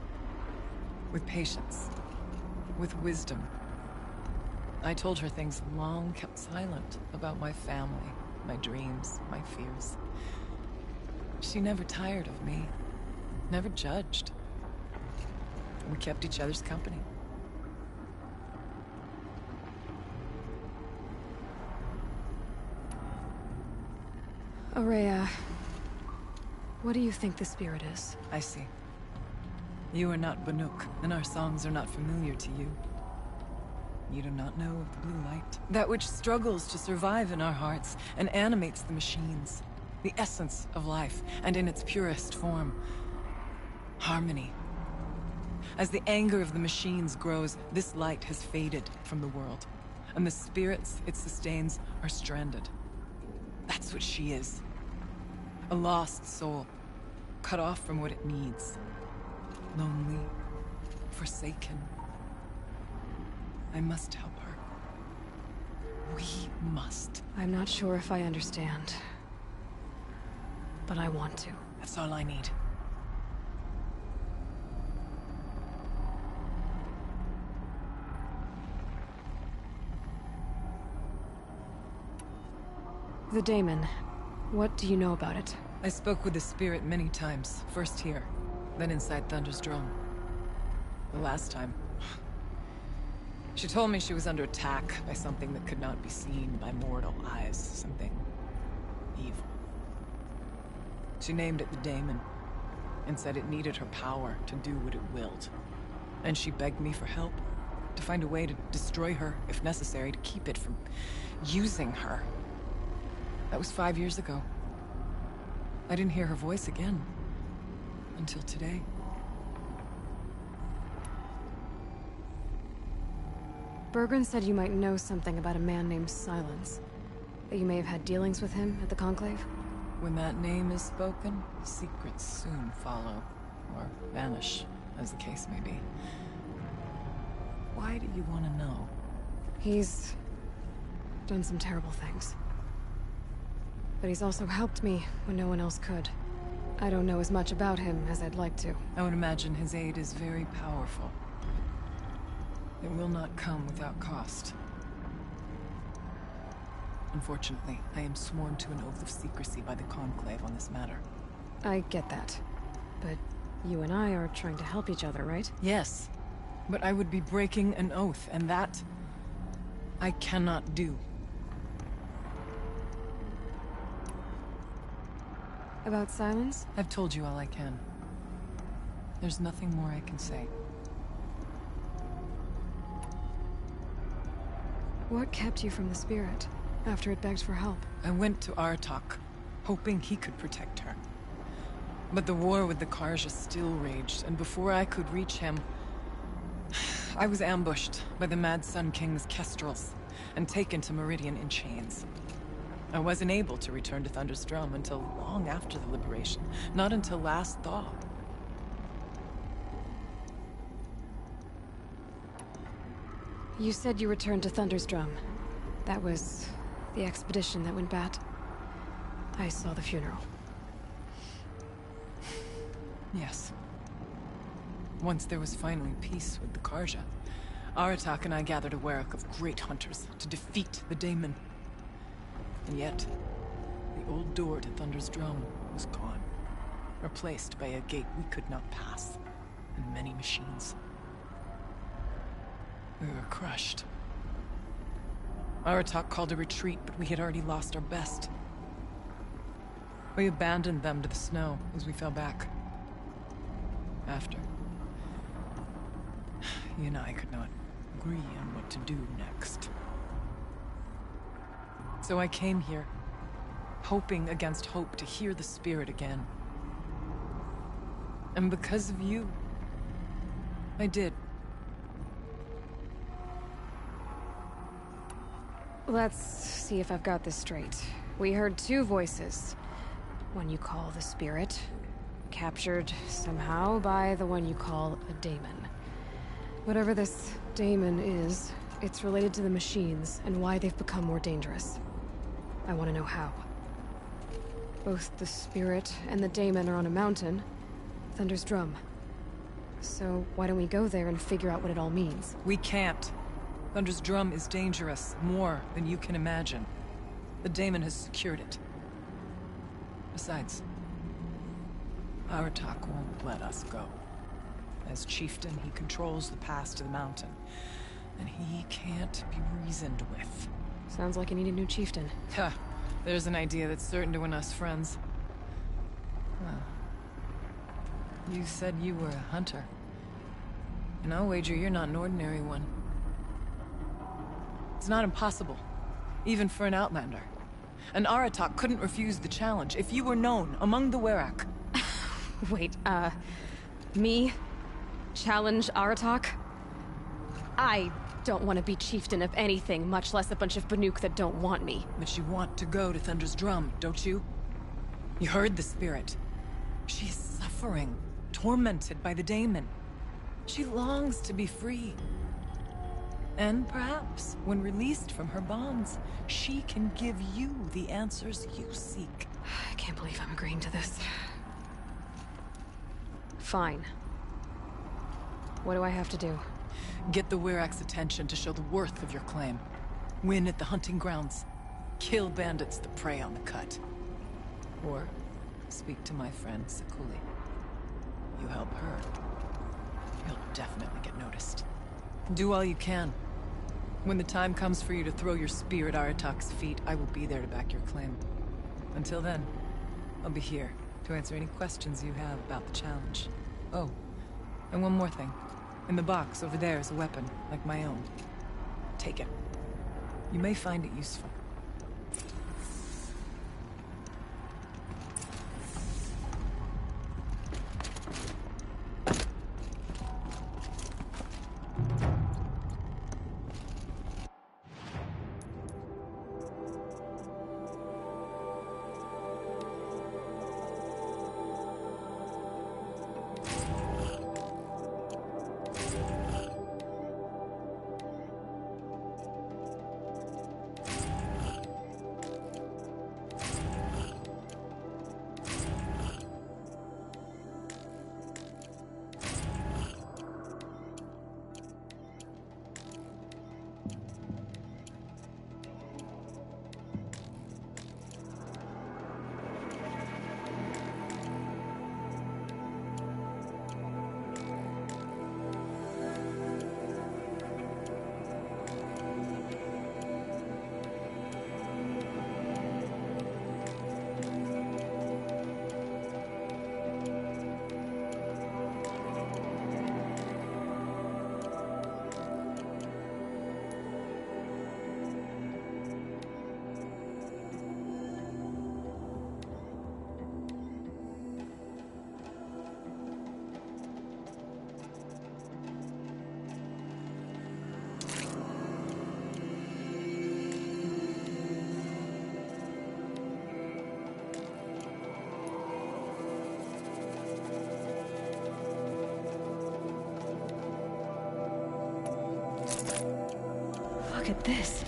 With patience. With wisdom. I told her things long kept silent about my family, my dreams, my fears. She never tired of me. Never judged. We kept each other's company. Aurea, what do you think the spirit is? I see. You are not Banuk, and our songs are not familiar to you. You do not know of the blue light. That which struggles to survive in our hearts and animates the machines. The essence of life, and in its purest form. Harmony. As the anger of the machines grows, this light has faded from the world. And the spirits it sustains are stranded. That's what she is. A lost soul. Cut off from what it needs. Lonely. Forsaken. I must help her. We must. I'm not sure if I understand. But I want to. That's all I need. The daemon. What do you know about it? I spoke with the spirit many times. First here, then inside Thunder's drum. The last time... She told me she was under attack by something that could not be seen by mortal eyes. Something... evil. She named it the daemon, and said it needed her power to do what it willed. And she begged me for help, to find a way to destroy her, if necessary, to keep it from using her. That was 5 years ago. I didn't hear her voice again. Until today. Bergren said you might know something about a man named Silence. That you may have had dealings with him at the Conclave? When that name is spoken, secrets soon follow. Or vanish, as the case may be. Why do you want to know? He's... done some terrible things. But he's also helped me when no one else could. I don't know as much about him as I'd like to. I would imagine his aid is very powerful. It will not come without cost. Unfortunately, I am sworn to an oath of secrecy by the Conclave on this matter. I get that. But you and I are trying to help each other, right? Yes. But I would be breaking an oath, and that... I cannot do. About Silence? I've told you all I can. There's nothing more I can say. What kept you from the spirit, after it begged for help? I went to Aratak, hoping he could protect her. But the war with the Karja still raged, and before I could reach him... I was ambushed by the Mad Sun King's Kestrels, and taken to Meridian in chains. I wasn't able to return to Thunder's Drum until long after the liberation, not until last thaw. You said you returned to Thunder's Drum. That was the expedition that went bad. I saw the funeral. Yes. Once there was finally peace with the Karja, Aratak and I gathered a Werak of great hunters to defeat the daemon. And yet, the old door to Thunder's Drum was gone, replaced by a gate we could not pass, and many machines. We were crushed. Aratak called a retreat, but we had already lost our best. We abandoned them to the snow as we fell back. After, you and I could not agree on what to do next. So I came here, hoping against hope to hear the spirit again. And because of you, I did. Let's see if I've got this straight. We heard two voices. One you call the spirit, captured somehow by the one you call a daemon. Whatever this daemon is, it's related to the machines and why they've become more dangerous. I want to know how. Both the spirit and the daemon are on a mountain, Thunder's Drum. So why don't we go there and figure out what it all means? We can't. Thunder's Drum is dangerous, more than you can imagine. The daemon has secured it. Besides, Aratak won't let us go. As chieftain, he controls the pass to the mountain, and he can't be reasoned with. Sounds like you need a new chieftain. Ha! There's an idea that's certain to win us friends. Well, you said you were a hunter. And I'll wager you're not an ordinary one. It's not impossible, even for an outlander. And Aratak couldn't refuse the challenge if you were known among the Werak. Wait, me? Challenge Aratak? I don't want to be chieftain of anything, much less a bunch of Banuk that don't want me. But you want to go to Thunder's Drum, don't you? You heard the spirit. She is suffering, tormented by the daemon. She longs to be free. And perhaps, when released from her bonds, she can give you the answers you seek. I can't believe I'm agreeing to this. Fine. What do I have to do? Get the Werak's attention to show the worth of your claim. Win at the hunting grounds. Kill bandits that prey on the cut. Or speak to my friend Sakuli. You help her, you'll definitely get noticed. Do all you can. When the time comes for you to throw your spear at Aratak's feet, I will be there to back your claim. Until then, I'll be here to answer any questions you have about the challenge. Oh, and one more thing. In the box over there is a weapon, like my own. Take it. You may find it useful. Look at this.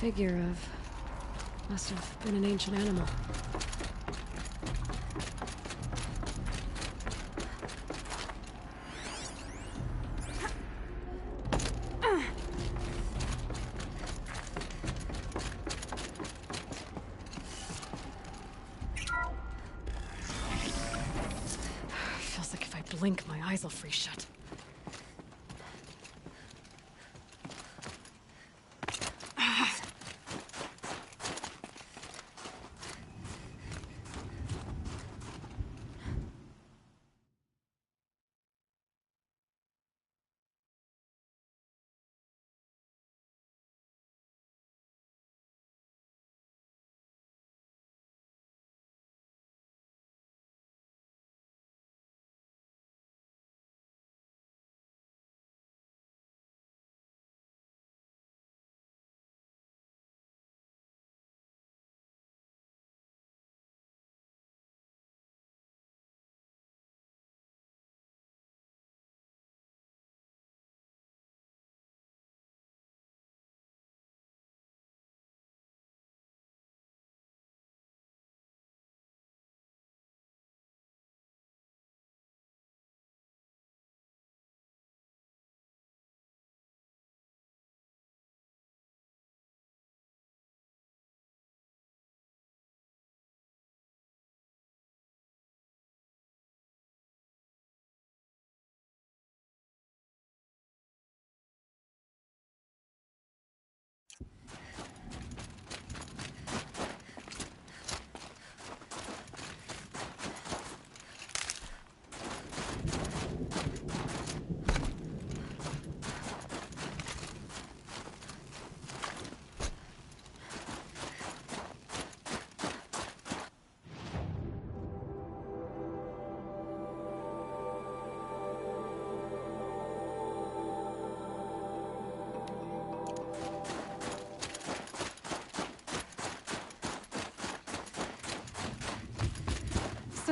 Figure of... must have been an ancient animal. Feels like if I blink, my eyes will freeze shut.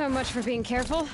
So much for being careful.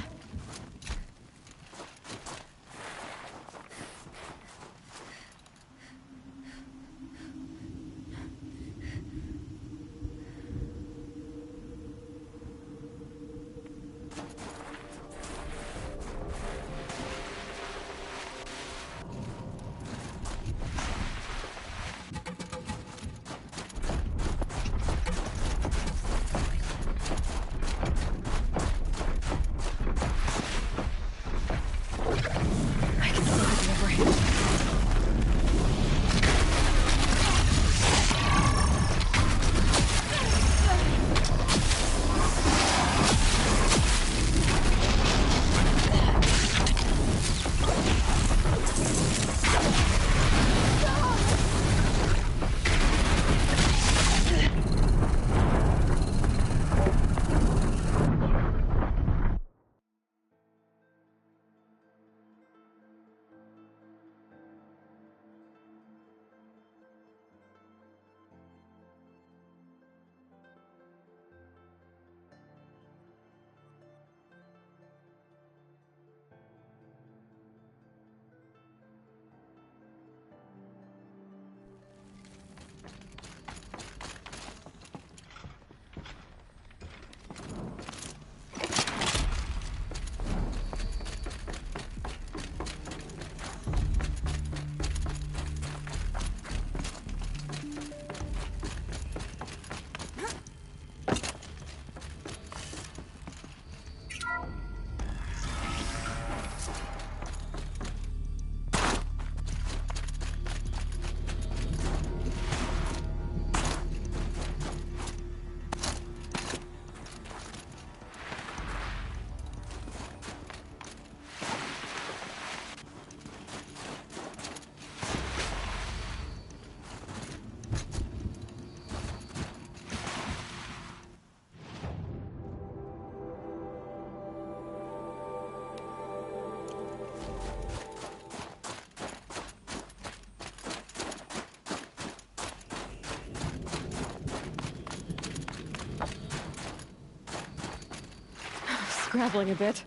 Scrabbling a bit.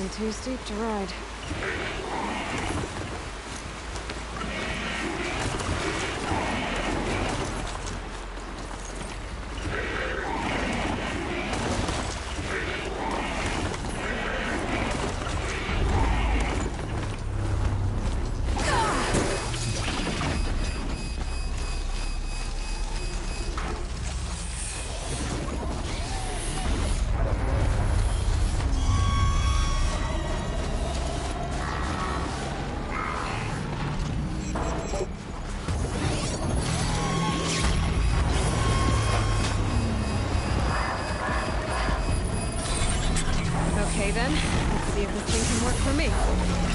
And too steep to ride. Okay then, let's see if this thing can work for me.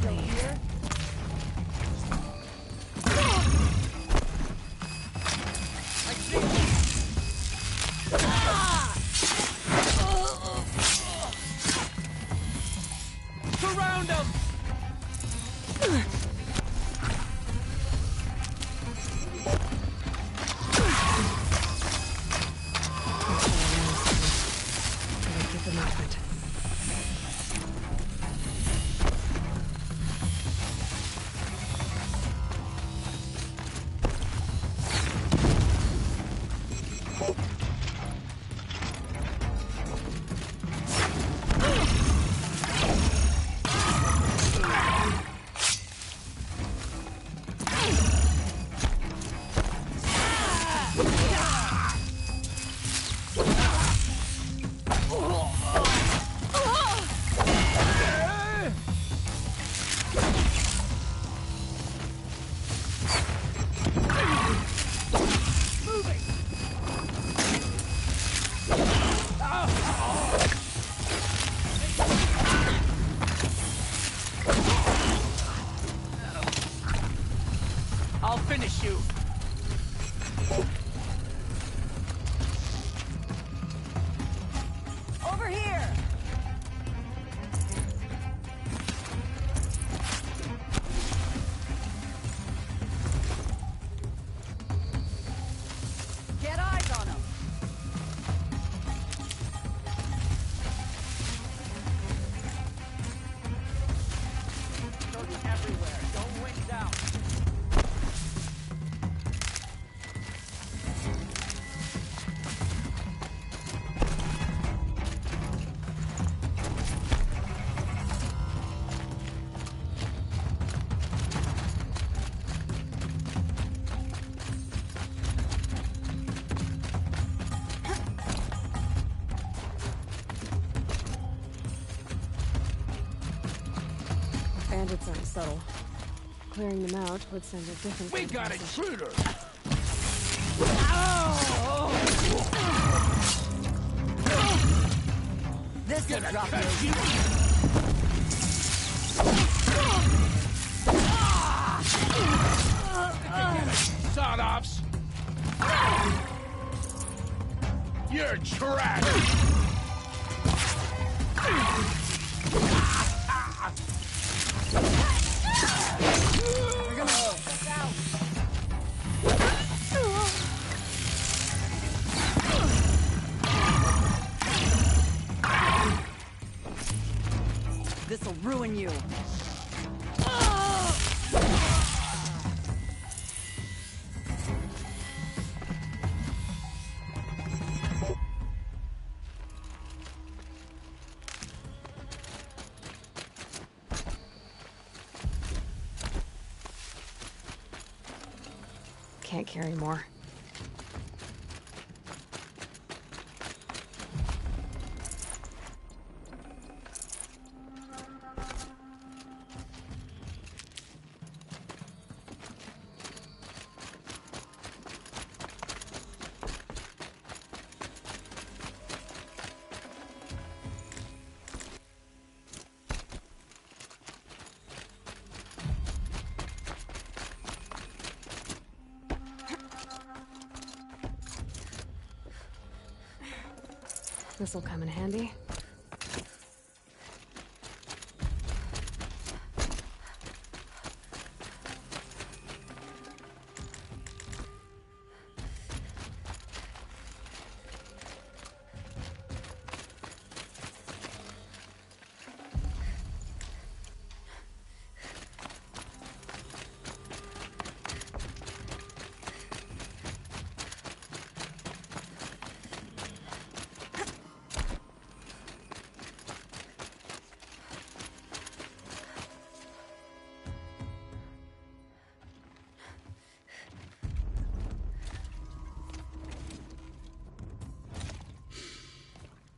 Exactly. Surround them! Keep the movement. I'll finish you. Over here! Get eyes on him! Soldiers everywhere. Don't wing down. Bandits aren't subtle. Clearing them out would send a different... We got intruders! This will drop you! Sod-offs! You're trash! This'll ruin you. Can't carry more. This'll come in handy.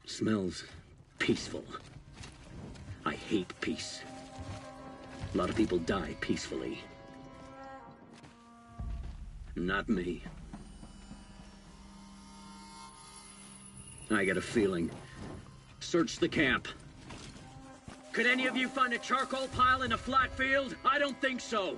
Smells peaceful. I hate peace. A lot of people die peacefully. Not me. I got a feeling. Search the camp. Could any of you find a charcoal pile in a flat field? I don't think so.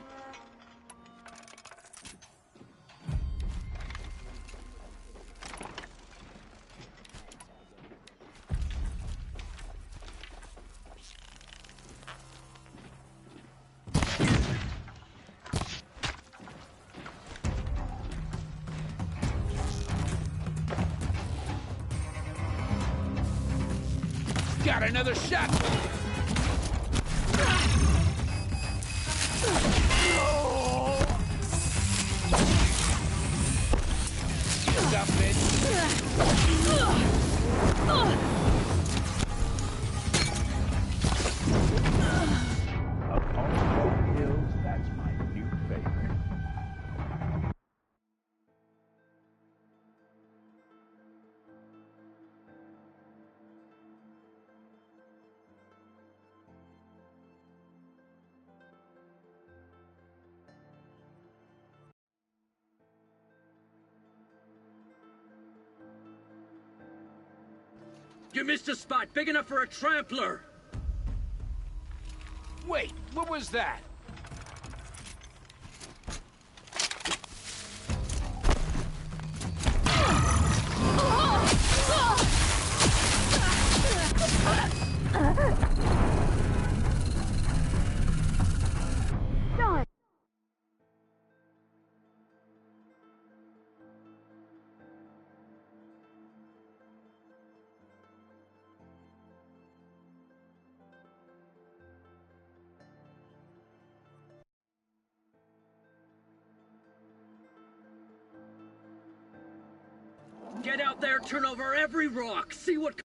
Got another shot! Stop it! Of all the hills, that's my new favorite. You missed a spot big enough for a trampler! Wait, what was that? Get out there, turn over every rock, see what